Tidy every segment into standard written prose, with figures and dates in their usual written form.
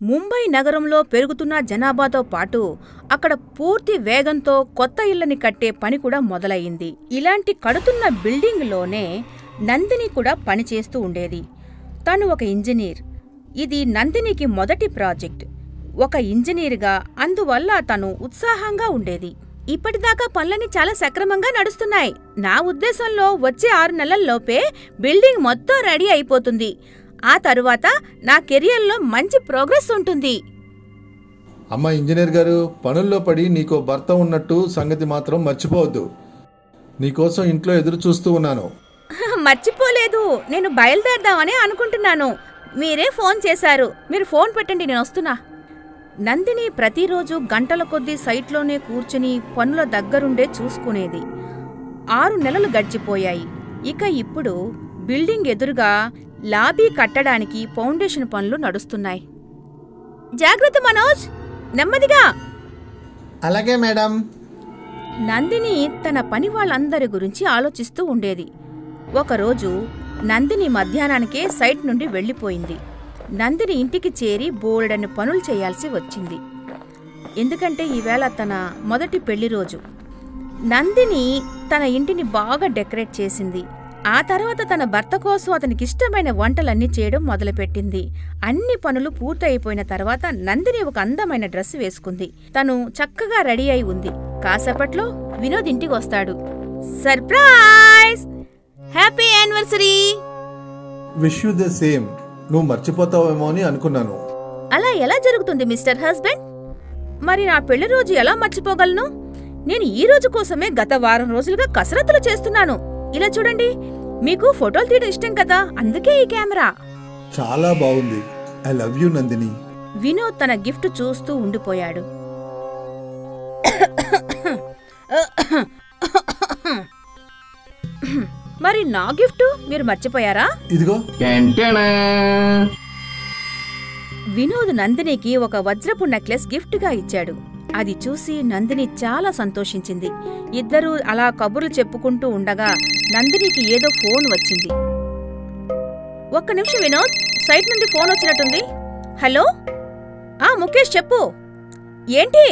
ముంబై నగరంలో పెరుగుతున్న జనాభాతో పాటు అక్కడ పూర్తి వేగంతో కొత్త ఇళ్లని కట్టే పని కూడా మొదలయ్యింది. ఇలాంటి కడుతున్న బిల్డింగ్లోనే నందిని కూడా పనిచేస్తూ ఉండేది. తను ఒక ఇంజనీర్. ఇది నందినికి మొదటి ప్రాజెక్ట్. ఒక ఇంజనీర్గా అందువల్ల తను ఉత్సాహంగా ఉండేది. ఇప్పటిదాకా పనులన్నీ చాలా సక్రమంగా నడుస్తున్నాయి. నా ఉద్దేశంలో వచ్చే 6 నెలల్లోపే బిల్డింగ్ మొత్తం రెడీ అయిపోతుంది. ఆ తరువాత నా కెరియర్లో మంచి ప్రోగ్రెస్ ఉంటుంది. అమ్మా ఇంజనీర్ గారు, పనుల్లో పడి నీకో భర్త ఉన్నట్టు సంగతి మాత్రం మర్చిపోవద్దు. నీకోసం ఇంట్లో ఎదురు చూస్తూ ఉన్నాను. మర్చిపోలేదు. నేను బయలుదేరదామని అనుకుంటున్నాను. మీరే ఫోన్ చేశారు. మీరు ఫోన్ పెట్టండి, నేను వస్తున్నా. నందిని ప్రతిరోజు గంటల కొద్దీ సైట్లోనే కూర్చుని పనుల దగ్గరుండే చూసుకునేది. 6 నెలలు గడిచిపోయాయి. ఇక ఇప్పుడు బిల్డింగ్ ఎదురుగా లాబీ కట్టడానికి ఫౌండేషన్ పనులు నడుస్తున్నాయి. జాగ్రత్త మనోజ్, నెమ్మదిగా. అలాగే మేడం. నందిని తన పని వాళ్ళందరి గురించి ఆలోచిస్తూ ఉండేది. ఒకరోజు నందిని మధ్యాహ్నానికే సైట్ నుండి వెళ్లిపోయింది. నందిని ఇంటికి చేరి బోలెడన్ని పనులు చేయాల్సి వచ్చింది. ఎందుకంటే ఈవేళ తన మొదటి పెళ్లి రోజు. నందిని తన ఇంటిని బాగా డెకరేట్ చేసింది. ఆ తర్వాత తన భర్త కోసం అతనికిష్టమైన వంటలన్నీ చేయడం మొదలుపెట్టింది. అన్ని పనులు పూర్తయిపోయిన తర్వాత నందిని ఒక అందమైన డ్రెస్ వేసుకుంది. తను చక్కగా రెడీ అయి ఉంది. కాసేపట్లో వినోద్ ఇంటికి వస్తాడు. Surprise! Happy anniversary! Wish you the same. నువ్వు మర్చిపోతావేమో అని అనుకున్నాను. అలా ఎలా జరుగుతుంది మిస్టర్ హస్బెండ్? మరి నా పెళ్లి రోజు ఎలా మర్చిపోగలను? నేను ఈ రోజు కోసమే గత వారం రోజులుగా కసరత్తులు చేస్తున్నాను. ఇలా చూడండి, మీకు ఫోటోలు తీయడం ఇష్టం కదా, అందుకే ఈ కెమెరా. చాలా బాగుంది. I love you Nandini. Vinod తన గిఫ్ట్ చూస్తూ ఉండిపోయాడు. మరి నా గిఫ్ట్ మీరు మర్చిపోయారా? ఇదిగో. వినోద్ నందినికి ఒక వజ్రపు నెక్లెస్ గిఫ్ట్గా ఇచ్చాడు. అది చూసి నందిని చాలా సంతోషించింది. ఇద్దరూ అలా కబుర్లు చెప్పుకుంటూ ఉండగా నందినికి ఏదో ఫోన్ వచ్చింది. ఒక్క నిమిషం వినోద్, సైట్ నుండి ఫోన్ వచ్చినట్టుంది. హలో, ముఖేష్ చెప్పు. ఏంటి?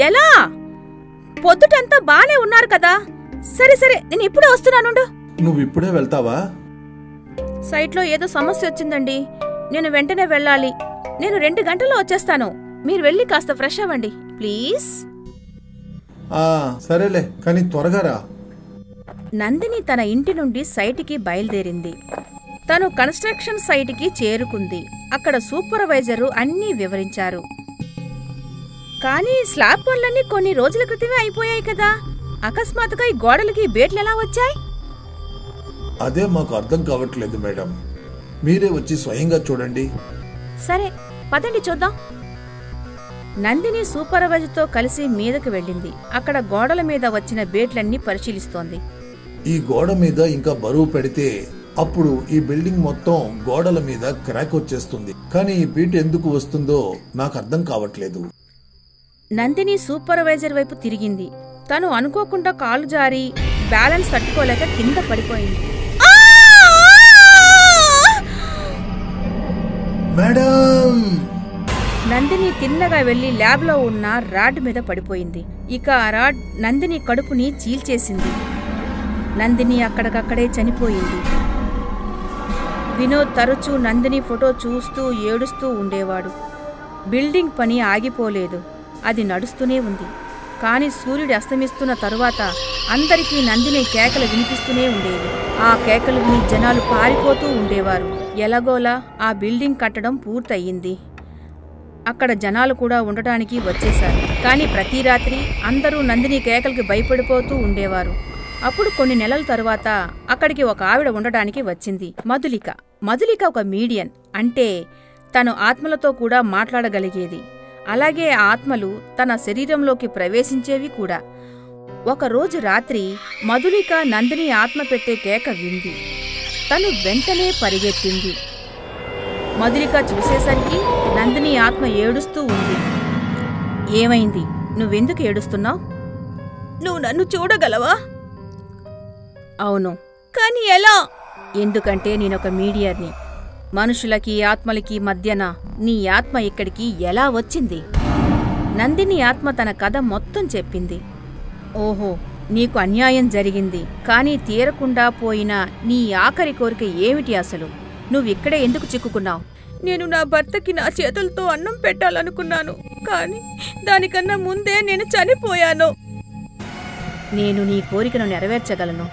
ఎలా? పొద్దుటంతా బానే ఉన్నారు కదా. సరే సరే, నేను ఇప్పుడే వస్తున్నాను. నువ్వు ఇప్పుడే వెళ్తావా? సైట్లో ఏదో సమస్య వచ్చిందండి. నేను వెంటనే వెళ్ళాలి. నేను 2 గంటల్లో వచ్చేస్తాను. మీరు వెళ్ళి కాస్త ఫ్రెష్ అవ్వండి ప్లీజ్. సరేలే, కానీ త్వరగా రా. నందిని తన ఇంటి నుండి సైట్కి బయలుదేరింది. తను కన్స్ట్రక్షన్ సైట్కి చేరుకుంది. అక్కడ సూపర్వైజరు అన్నీ వివరించారు. కానీ స్లాబ్ పనులన్నీ కొన్ని రోజుల క్రితమే అయిపోయాయి కదా. అకస్మాత్తుగా ఈ గోడలకి బేట్లెలా వచ్చాయి? అదే మాకు అర్థం కావట్లేదు మేడం. మీరే వచ్చి స్వయంగా చూడండి. సరే పదండి చూద్దాం. నందిని సూపర్వైజర్తో కలిసి మీదకు వెళ్ళింది. అక్కడ గోడల మీద వచ్చిన బేట్లన్నీ పరిశీలిస్తోంది. ఈ గోడ మీద ఇంకా బరువు పెడితే అప్పుడు ఈ బిల్డింగ్ మొత్తం గోడల మీద క్రాక్ వచ్చేస్తుంది. కానీ ఈ బీట్ ఎందుకు వస్తుందో నాకు అర్థం కావట్లేదు. నందిని సూపర్వైజర్ వైపు తిరిగింది. తను అనుకోకుండా కాలు జారి బ్యాలెన్స్ తట్టుకోలేక కింద పడిపోయింది. మేడం! నందిని తిన్నగా వెళ్లి ల్యాబ్లో ఉన్న రాడ్ మీద పడిపోయింది. ఇక ఆ రాడ్ నందిని కడుపుని చీల్చేసింది. నందిని అక్కడికక్కడే చనిపోయింది. వినోద్ తరచూ నందిని ఫోటో చూస్తూ ఏడుస్తూ ఉండేవాడు. బిల్డింగ్ పని ఆగిపోలేదు, అది నడుస్తూనే ఉంది. కాని సూర్యుడు అస్తమిస్తున్న తరువాత అందరికీ నందిని కేకలు వినిపిస్తూనే ఉండేవి. ఆ కేకలు విని జనాలు పారిపోతూ ఉండేవారు. ఎలాగోలా ఆ బిల్డింగ్ కట్టడం పూర్తయింది. అక్కడ జనాలు కూడా ఉండటానికి వచ్చేశారు. కాని ప్రతి రాత్రి అందరూ నందిని కేకలకి భయపడిపోతూ ఉండేవారు. అప్పుడు కొన్ని నెలల తరువాత అక్కడికి ఒక ఆవిడ ఉండటానికి వచ్చింది. మధులిక. మధులిక ఒక మీడియన్, అంటే తను ఆత్మలతో కూడా మాట్లాడగలిగేది. అలాగే ఆత్మలు తన శరీరంలోకి ప్రవేశించేవి కూడా. ఒకరోజు రాత్రి మధులిక నందిని ఆత్మ పెట్టే కేక వింది. తను వెంటనే పరిగెత్తింది. మధులిక చూసేసరికి నందిని ఆత్మ ఏడుస్తూ ఉంది. ఏమైంది? నువ్వెందుకు ఏడుస్తున్నావు? నువ్వు నన్ను చూడగలవా? అవును. కానీ ఎలా? ఎందుకంటే నేనొక మీడియర్ని. మనుషులకి ఆత్మలకి మధ్యన నీ ఆత్మ ఇక్కడికి ఎలా వచ్చింది? నందిని ఆత్మ తన కథ మొత్తం చెప్పింది. ఓహో, నీకు అన్యాయం జరిగింది, కానీ తీరకుండా పోయిన నీ ఆఖరి కోరిక ఏమిటి అసలు? నువ్విక్కడే ఎందుకు చిక్కుకున్నావు? నేను నా భర్తకి నా చేతులతో అన్నం పెట్టాలనుకున్నాను, కానీ దానికన్నా ముందే నేను చనిపోయాను. నేను నీ కోరికను నెరవేర్చగలను,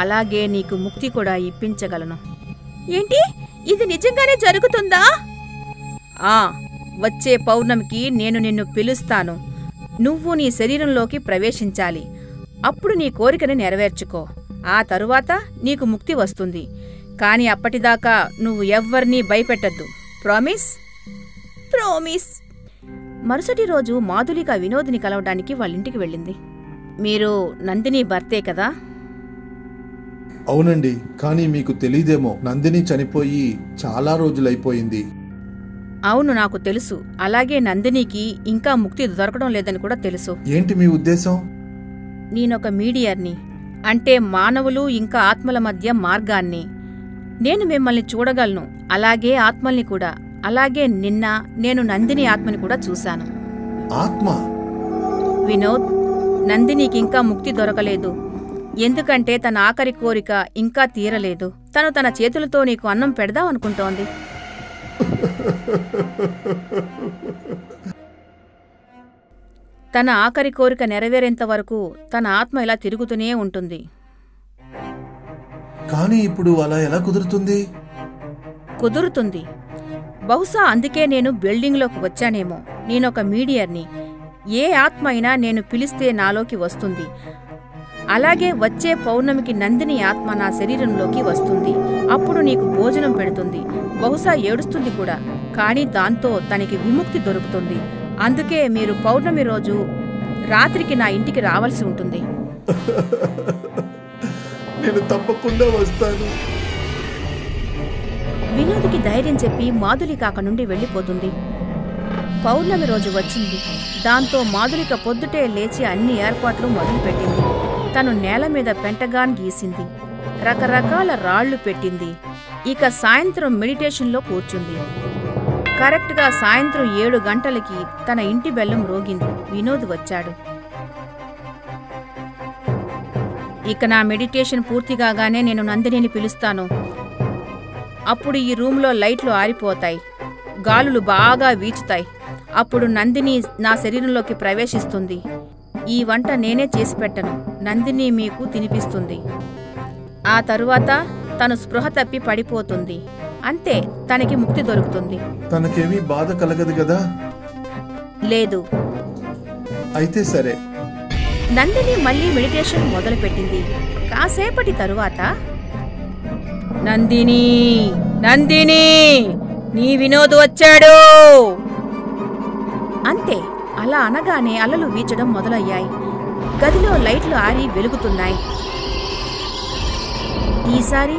అలాగే నీకు ముక్తి కూడా ఇప్పించగలను. ఏంటి, ఇది నిజంగానే జరుగుతుందా? వచ్చే పౌర్ణమికి నేను నిన్ను పిలుస్తాను. నువ్వు నీ శరీరంలోకి ప్రవేశించాలి. అప్పుడు నీ కోరికని నెరవేర్చుకో. ఆ తరువాత నీకు ముక్తి వస్తుంది. కాని అప్పటిదాకా నువ్వు ఎవ్వరినీ భయపెట్టద్దు. ప్రామిస్? ప్రామిస్. మరుసటి రోజు మాధులిక వినోద్ని కలవడానికి వాళ్ళింటికి వెళ్ళింది. మీరు నందిని భర్తే కదా? అవునండి, కానీ మీకు తెలీదేమో, నందిని చనిపోయి చాలా రోజులైపోయింది. అవును, నాకు తెలుసు. అలాగే నందినికి ఇంకా ముక్తి దొరకడం లేదని కూడా తెలుసు. ఏంటి మీ ఉద్దేశం? నేనొక మీడియర్ని, అంటే మానవులు ఇంకా ఆత్మల మధ్య మార్గాన్ని. నేను మిమ్మల్ని చూడగలను, అలాగే ఆత్మల్ని కూడా. అలాగే నిన్న నేను నందిని ఆత్మని కూడా చూశాను. ఆత్మ? వినోద్, నందినికింకా ముక్తి దొరకలేదు. ఎందుకంటే తన ఆఖరి కోరిక ఇంకా తీరలేదు. తను తన చేతులతో నీకు అన్నం పెడదామనుకుంటోంది. తన ఆఖరి కోరిక నెరవేరేంత వరకు తన ఆత్మ ఇలా తిరుగుతూనే ఉంటుంది. కానీ ఇప్పుడు అలా ఎలా కుదురుతుంది? కుదురుతుంది. బహుశా అందుకే నేను బిల్డింగ్లోకి వచ్చానేమో. నేనొక మీడియర్ని. ఏ ఆత్మ అయినా నేను పిలిస్తే నాలోకి వస్తుంది. అలాగే వచ్చే పౌర్ణమికి నందిని ఆత్మ నా శరీరంలోకి వస్తుంది. అప్పుడు నీకు భోజనం పెడుతుంది. బహుశా ఏడుస్తుంది కూడా, కానీ దాంతో తనకి విముక్తి దొరుకుతుంది. అందుకే మీరు పౌర్ణమి రోజు రాత్రికి నా ఇంటికి రావాల్సి ఉంటుంది. నేను తప్పకుండా వస్తాను. వినోద్కి ధైర్యం చెప్పి మాధులిక అక్కడి నుండి వెళ్ళిపోతుంది. పౌర్ణమి రోజు వచ్చింది. దాంతో మాధులిక పొద్దుటే లేచి అన్ని ఏర్పాట్లు మొదలుపెట్టింది. తను నేల మీద పెంటగాన్ గీసింది. రకరకాల రాళ్లు పెట్టింది. ఇక సాయంత్రం మెడిటేషన్లో కూర్చుంది. కరెక్ట్గా సాయంత్రం 7 గంటలకి తన ఇంటి బెల్లం రోగింది. వినోద్ వచ్చాడు. ఇక నా మెడిటేషన్ పూర్తిగానే నేను నందినిని పిలుస్తాను. అప్పుడు ఈ రూంలో లైట్లు ఆరిపోతాయి, గాలులు బాగా వీచుతాయి. అప్పుడు నందిని నా శరీరంలోకి ప్రవేశిస్తుంది. ఈ వంట నేనే చేసి పెట్టను, నందిని మీకు తినిపిస్తుంది. ఆ తరువాత తను స్పృహ తప్పి పడిపోతుంది. అంతే, తనకి ముక్తి దొరుకుతుంది. తనకేమీ బాధ కలగదు కదా? లేదు. అయితే సరే. నందిని మళ్ళీ మెడిటేషన్ మొదలుపెట్టింది. కాసేపటి తరువాత, నందిని, నందిని, నీ వినోద్ వచ్చాడు. అంతే, అలా అనగానే అలలు వీచడం మొదలయ్యాయి. గదిలో లైట్లు ఆరి వెలుగుతున్నాయి. ఈసారి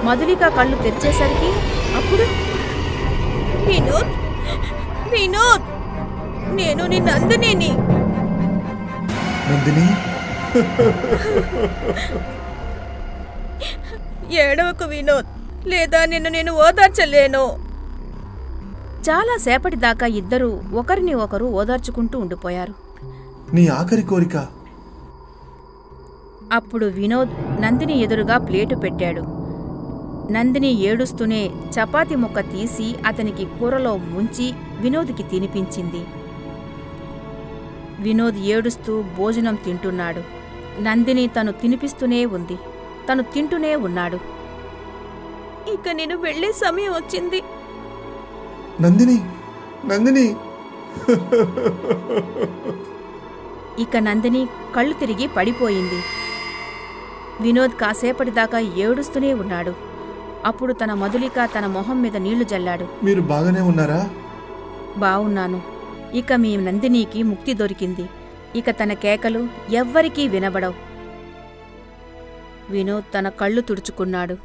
మధులిక కళ్ళు తెరిచేసరికి అప్పుడు, వినోద్, వినోద్, నేను నీ నందినిని. నందిని? ఏడవకు వినోద్, లేదా నేను ఓదార్చలేను. చాలా సేపటిదాకా ఇద్దరూ ఒకరిని ఒకరు ఓదార్చుకుంటూ ఉండిపోయారు. నీ ఆఖరి కోరిక? అప్పుడు వినోద్ నందిని ఎదురుగా ప్లేటు పెట్టాడు. నందిని ఏడుస్తూనే చపాతి ముక్క తీసి అతనికి కూరలో ముంచి వినోద్కి తినిపించింది. వినోద్ ఏడుస్తూ భోజనం తింటున్నాడు. నందిని తను తినిపిస్తూనే ఉంది. తను తింటూనే ఉన్నాడు. ఇక నేను వెళ్లే సమయం వచ్చింది. నందిని, నందిని. ఇక నందిని కళ్ళు తిరిగి పడిపోయింది. వినోద్ కాసేపటిదాకా ఏడుస్తూనే ఉన్నాడు. అప్పుడు తన మధులిక తన మొహం మీద నీళ్లు జల్లాడు. మీరు బాగానే ఉన్నారా? బావున్నాను. ఇక మీ నందినికి ముక్తి దొరికింది. ఇక తన కేకలు ఎవ్వరికీ వినబడవు. వినోద్ తన కళ్ళు తుడుచుకున్నాడు.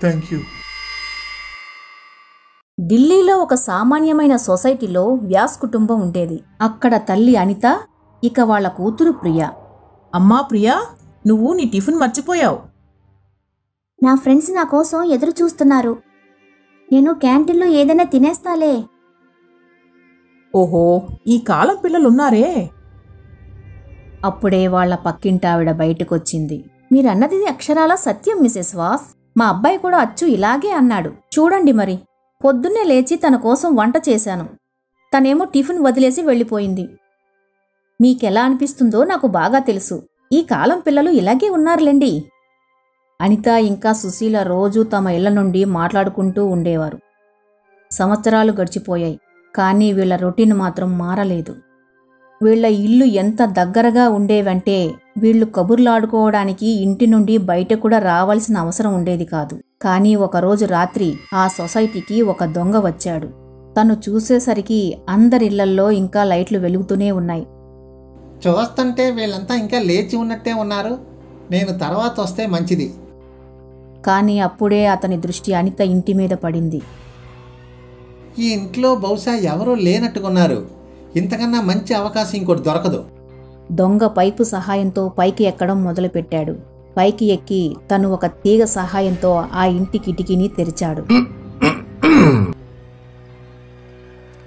థాంక్యూ. ఢిల్లీలో ఒక సామాన్యమైన సొసైటీలో వ్యాస్ కుటుంబం ఉండేది. అక్కడ తల్లి అనిత, ఇక వాళ్ల కూతురు ప్రియా. అమ్మా ప్రియా, నువ్వు నీ టిఫిన్ మర్చిపోయావు. నా ఫ్రెండ్స్ నా కోసం ఎదురు చూస్తున్నారు. నేను క్యాంటీన్లో ఏదైనా తినేస్తాలే. ఓహో, ఈ కాలం పిల్లలున్నారే. అప్పుడే వాళ్ల పక్కింటావిడ బయటకొచ్చింది. మీరన్నది అక్షరాల సత్యం మిసెస్ వాస్. మా అబ్బాయి కూడా అచ్చు ఇలాగే అన్నాడు. చూడండి మరి, పొద్దున్నే లేచి తన కోసం వంట చేశాను. తనేమో టిఫిన్ వదిలేసి వెళ్ళిపోయింది. మీకెలా అనిపిస్తుందో నాకు బాగా తెలుసు. ఈ కాలం పిల్లలు ఇలాగే ఉన్నారులేండి. అనిత ఇంకా సుశీల రోజూ తమ ఇళ్ల నుండి మాట్లాడుకుంటూ ఉండేవారు. సంవత్సరాలు గడిచిపోయాయి, కానీ వీళ్ల రొటీన్ మాత్రం మారలేదు. వీళ్ల ఇల్లు ఎంత దగ్గరగా ఉండేవంటే వీళ్లు కబుర్లాడుకోవడానికి ఇంటి నుండి బయట కూడా రావాల్సిన అవసరం ఉండేది కాదు. కానీ ఒకరోజు రాత్రి ఆ సొసైటీకి ఒక దొంగ వచ్చాడు. తను చూసేసరికి అందరిళ్లల్లో ఇంకా లైట్లు వెలుగుతూనే ఉన్నాయి. చూస్తుంటే వీళ్ళంతా ఇంకా లేచి ఉన్నట్టే ఉన్నారు. నేను తర్వాత వస్తే మంచిది. కానీ అప్పుడే అతని దృష్టి అనిత ఇంటి మీద పడింది. ఈ ఇంట్లో బహుశా ఎవరూ లేనట్టుకున్నారు. ఇంతకన్నా మంచి అవకాశం ఇంకోటి దొరకదు. దొంగ పైపు సహాయంతో పైకి ఎక్కడం మొదలుపెట్టాడు. పైకి ఎక్కి తను ఒక తీగ సహాయంతో ఆ ఇంటి కిటికీని తెరిచాడు.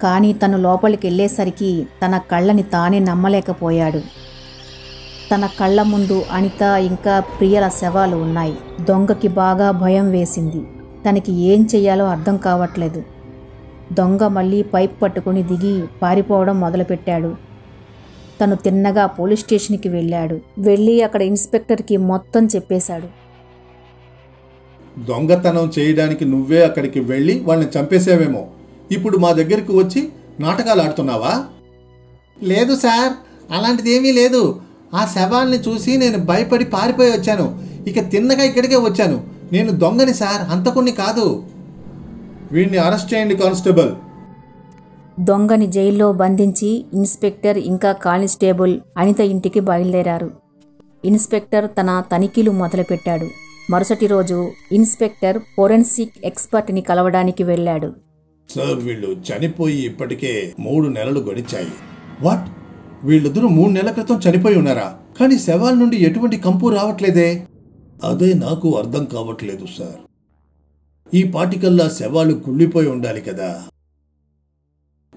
కానీ తను లోపలికెళ్లేసరికి తన కళ్ళని తానే నమ్మలేకపోయాడు. తన కళ్ళ ముందు అనిత ఇంకా ప్రియల శవాలు ఉన్నాయి. దొంగకి బాగా భయం వేసింది. తనకి ఏం చెయ్యాలో అర్థం కావట్లేదు. దొంగ మళ్ళీ పైప్ పట్టుకుని దిగి పారిపోవడం మొదలుపెట్టాడు. తను తిన్నగా పోలీస్ స్టేషన్కి వెళ్ళి అక్కడ ఇన్స్పెక్టర్కి మొత్తం చెప్పేశాడు. దొంగతనం చేయడానికి నువ్వే అక్కడికి వెళ్ళి వాళ్ళని చంపేసావేమో. ఇప్పుడు మా దగ్గరికి వచ్చి నాటకాలు ఆడుతున్నావా? లేదు సార్, అలాంటిదేమీ లేదు. ఆ శవాల్ని చూసి నేను భయపడి పారిపోయి వచ్చాను. ఇక తిన్నగా ఇక్కడికే వచ్చాను. నేను దొంగని సార్, హంతకుణ్ణి కాదు. వీడిని అరెస్ట్ చేయండి కానిస్టేబుల్. దొంగని జైల్లో బంధించి ఇన్స్పెక్టర్ ఇంకా కానిస్టేబుల్ అనిత ఇంటికి బయలుదేరారు. ఇన్స్పెక్టర్ తన తనిఖీలు మొదలుపెట్టాడు. మరుసటి రోజు ఇన్స్పెక్టర్ ఫోరెన్సిక్ ఎక్స్పర్ట్ని కలవడానికి వెళ్ళాడు. సార్, వీళ్ళు చనిపోయి ఇప్పటికే 3 నెలలు గడిచాయి. వాట్? వీళ్ళిద్దరూ 3 నెలల క్రితం చనిపోయి ఉన్నారా? కానీ శవాల నుండి ఎటువంటి కంపు రావట్లేదే. అదే నాకు అర్థం కావట్లేదు సార్. ఈ పాటికల్లా శవాలు కుళ్ళిపోయి ఉండాలి కదా.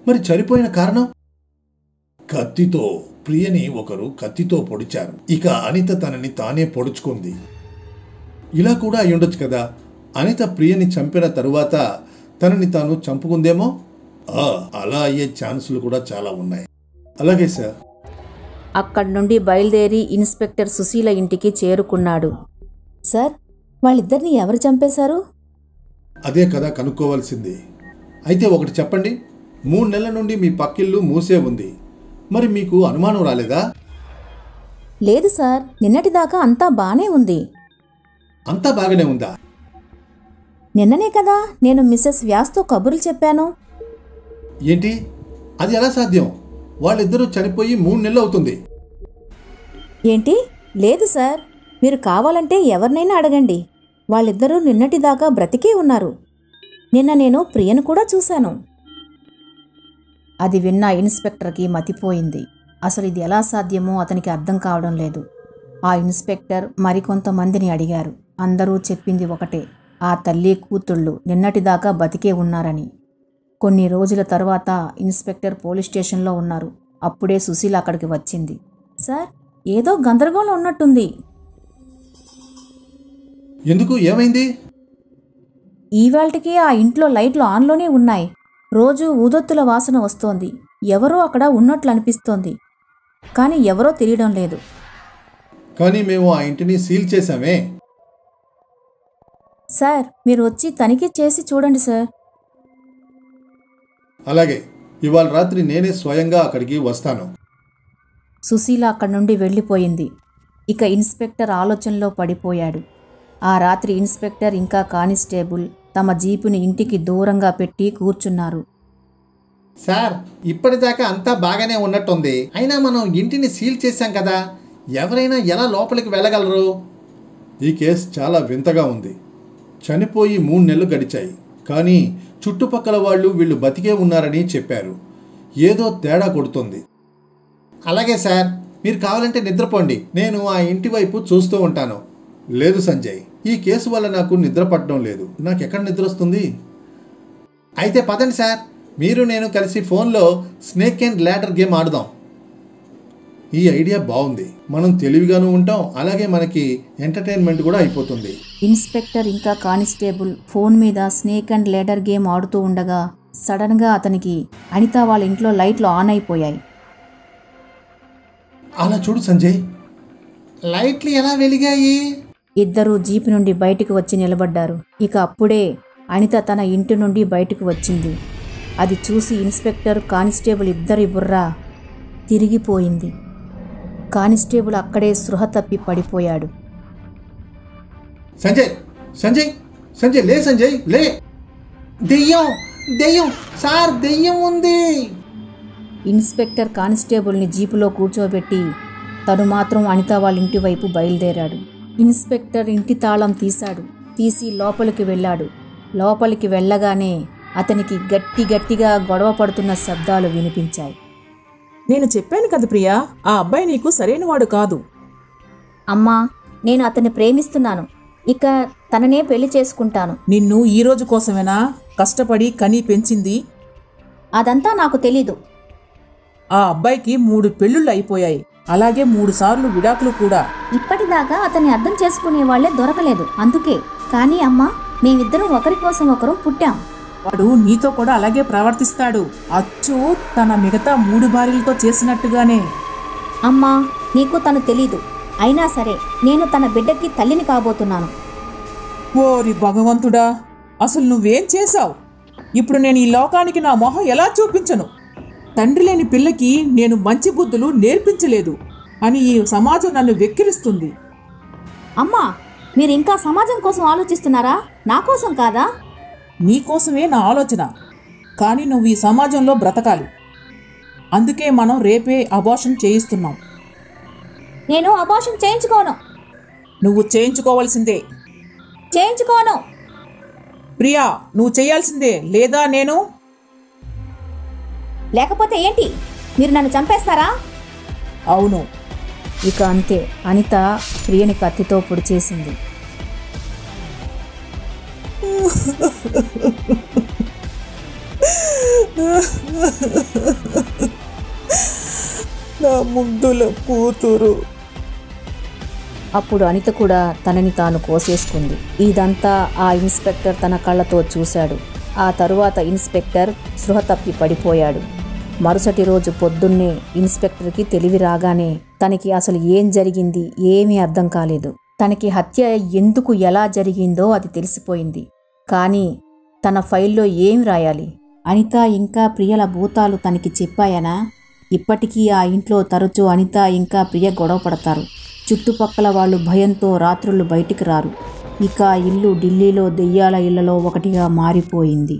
మరి చనిపోయిన కారణం? కత్తితో. ప్రియని ఒకరు కత్తితో పొడిచారు. ఇక అనిత తనని తానే పొడుచుకుంది. ఇలా కూడా అయ్యుండొచ్చు కదా. అనిత ప్రియని చంపిన తరువాత తనని తాను చంపుకుందేమో. అలా అయ్యే ఛాన్సులు కూడా చాలా ఉన్నాయి. అలాగే సార్. అక్కడి నుండి బయలుదేరి ఇన్స్పెక్టర్ సుశీల ఇంటికి చేరుకున్నాడు. సార్, వాళ్ళిద్దరిని ఎవరు చంపేశారు? అదే కదా కనుక్కోవాల్సింది. అయితే ఒకటి చెప్పండి, 3 నెలల నుండి మీ పక్కిల్లు మూసే ఉంది. మరి మీకు అనుమానం రాలేదా? లేదు సార్, నిన్నటిదాకా అంతా బానే ఉంది. అంతా బాగానే ఉందా? నిన్ననే కదా నేను మిస్సెస్ వ్యాస్తో కబుర్లు చెప్పాను. ఏంటి? అది ఎలా సాధ్యం? వాళ్ళిద్దరూ చనిపోయి 3 నెలలు అవుతుంది. ఏంటి? లేదు సార్, మీరు కావాలంటే ఎవరినైనా అడగండి. వాళ్ళిద్దరూ నిన్నటిదాకా బ్రతికే ఉన్నారు. నిన్న నేను ప్రియను కూడా చూశాను. అది విన్న ఇన్స్పెక్టర్కి మతిపోయింది. అసలు ఇది ఎలా సాధ్యమో అతనికి అర్థం కావడం లేదు. ఆ ఇన్స్పెక్టర్ మరికొంతమందిని అడిగారు. అందరూ చెప్పింది ఒకటే, ఆ తల్లి కూతుళ్ళు నిన్నటిదాకా బతికే ఉన్నారని. కొన్ని రోజుల తర్వాత ఇన్స్పెక్టర్ పోలీస్ స్టేషన్లో ఉన్నారు. అప్పుడే సుశీల అక్కడికి వచ్చింది. సార్, ఏదో గందరగోళం ఉన్నట్టుంది. ఎందుకు? ఏమైంది? ఈవేళకి ఆ ఇంట్లో లైట్లు ఆన్లోనే ఉన్నాయి. రోజు ఊదొత్తుల వాసన వస్తోంది. ఎవరో అక్కడ ఉన్నట్లు అనిపిస్తోంది, కానీ ఎవరో తెలియడం లేదు. కానీ మేము ఆ ఇంటిని సీల్ చేశామే. సార్, మీరు వచ్చి తనిఖీ చేసి చూడండి సార్. అలాగే, ఇవాళ రాత్రి నేనే స్వయంగా అక్కడికి వస్తాను. సుశీల అక్కడి నుండి వెళ్ళిపోయింది. ఇక ఇన్స్పెక్టర్ ఆలోచనలో పడిపోయాడు. ఆ రాత్రి ఇన్స్పెక్టర్ ఇంకా కానిస్టేబుల్ తమ జీపుని ఇంటికి దూరంగా పెట్టి కూర్చున్నారు. సార్, ఇప్పటిదాకా అంతా బాగానే ఉన్నట్టుంది. అయినా మనం ఇంటిని సీల్ చేశాం కదా, ఎవరైనా ఎలా లోపలికి వెళ్ళగలరు? ఈ కేసు చాలా వింతగా ఉంది. చనిపోయి 3 నెలలు గడిచాయి, కానీ చుట్టుపక్కల వాళ్ళు వీళ్ళు బతికే ఉన్నారని చెప్పారు. ఏదో తేడా కొడుతుంది. అలాగే సార్, మీరు కావాలంటే నిద్రపోండి. నేను ఆ ఇంటి వైపు చూస్తూ ఉంటాను. లేదు సంజయ్, ఈ కేసు వల్ల నాకు నిద్ర పట్టడం లేదు. నాకెక్కడ నిద్ర వస్తుంది? అయితే పదండి సార్, మీరు నేను కలిసి ఫోన్లో స్నేక్ అండ్ ల్యాడర్ గేమ్ ఆడుదాం. ఈ ఐడియా బాగుంది. మనం తెలివిగాను ఉంటాం, అలాగే మనకి ఎంటర్టైన్మెంట్ కూడా అయిపోతుంది. ఇన్స్పెక్టర్ ఇంకా కానిస్టేబుల్ ఫోన్ మీద స్నేక్ అండ్ లేడర్ గేమ్ ఆడుతూ ఉండగా సడన్గా అతనికి అనిత వాళ్ళ ఇంట్లో లైట్లు ఆన్ అయిపోయాయి. అలా చూడు సంజయ్. లైట్లు ఎలా వెలిగాయి? ఇద్దరూ జీపు నుండి బయటికి వచ్చి నిలబడ్డారు. ఇక అప్పుడే అనిత తన ఇంటి నుండి బయటకు వచ్చింది. అది చూసి ఇన్స్పెక్టర్ కానిస్టేబుల్ ఇద్దరి బుర్ర తిరిగిపోయింది. కానిస్టేబుల్ అక్కడే స్పృహ తప్పి పడిపోయాడు. సంజయ్ సంజయ్ సంజయ్ లే, సంజయ్ లే. దెయ్యం దెయ్యం సార్, దెయ్యం ఉంది. ఇన్స్పెక్టర్ కానిస్టేబుల్ని జీపులో కూర్చోబెట్టి తను మాత్రం అనిత వాళ్ళ ఇంటి వైపు బయలుదేరాడు. ఇన్స్పెక్టర్ ఇంటి తాళం తీసి లోపలికి వెళ్ళాడు. లోపలికి వెళ్ళగానే అతనికి గట్టిగా గొడవ పడుతున్న శబ్దాలు వినిపించాయి. నేను చెప్పాను కదా ప్రియా, ఆ అబ్బాయి నీకు సరైనవాడు కాదు. అమ్మా, నేను అతన్ని ప్రేమిస్తున్నాను. ఇక తననే పెళ్లి చేసుకుంటాను. నిన్ను ఈ రోజు కోసమేనా కష్టపడి కని పెంచింది? అదంతా నాకు తెలీదు. ఆ అబ్బాయికి 3 పెళ్ళిళ్ళు అయిపోయాయి, అలాగే 3 సార్లు విడాకులు కూడా. ఇప్పటిదాకా అతన్ని అర్థం చేసుకునే వాళ్లే దొరకలేదు. అందుకే. కానీ అమ్మా, మేమిద్దరం ఒకరి కోసం ఒకరం పుట్టాం. వాడు నీతో కూడా అలాగే ప్రవర్తిస్తాడు, అచ్చు తన మిగతా 3 భార్యలతో చేసినట్టుగానే. అమ్మా, నీకు తను తెలీదు. అయినా సరే నేను తన బిడ్డకి తల్లిని కాబోతున్నాను. ఓరి భగవంతుడా, అసలు నువ్వేం చేశావు? ఇప్పుడు నేను ఈ లోకానికి నా మొహం ఎలా చూపించను? తండ్రి లేని పిల్లకి నేను మంచి బుద్ధులు నేర్పించలేదు అని ఈ సమాజం నన్ను వెక్కిరిస్తుంది. అమ్మా, మీరు ఇంకా సమాజం కోసం ఆలోచిస్తున్నారా? నా కోసం కాదా? నీకోసమే నా ఆలోచన, కానీ నువ్వు ఈ సమాజంలో బ్రతకాలి. అందుకే మనం రేపే అబార్షన్ చేయిస్తున్నాం. నేను అబార్షన్ చేయించుకోను. నువ్వు చేయించుకోవాల్సిందే. చేయించుకోను. ప్రియా, నువ్వు చేయాల్సిందే, లేదా నేను. లేకపోతే ఏంటి? మీరు నన్ను చంపేస్తారా? అవును. ఇక అంతే, అనిత ప్రియని కత్తితో పొడిచేసింది. నా ముద్దుల కూతురు. అప్పుడు అనిత కూడా తనని తాను కోసేసుకుంది. ఇదంతా ఆ ఇన్స్పెక్టర్ తన కళ్ళతో చూశాడు. ఆ తరువాత ఇన్స్పెక్టర్ స్పృహ తప్పి పడిపోయాడు. మరుసటి రోజు పొద్దున్నే ఇన్స్పెక్టర్కి తెలివి రాగానే తనకి అసలు ఏం జరిగింది ఏమీ అర్థం కాలేదు. తనకి హత్య ఎందుకు ఎలా జరిగిందో అది తెలిసిపోయింది. కానీ తన ఫైల్లో ఏం రాయాలి? అనిత ఇంకా ప్రియల భూతాలు తనకి చెప్పాయనా? ఇప్పటికీ ఆ ఇంట్లో తరచూ అనిత ఇంకా ప్రియ గొడవ పడతారు. చుట్టుపక్కల వాళ్ళు భయంతో రాత్రులు బయటికి రారు. ఇక ఇల్లు ఢిల్లీలో దెయ్యాల ఇళ్లలో ఒకటిగా మారిపోయింది.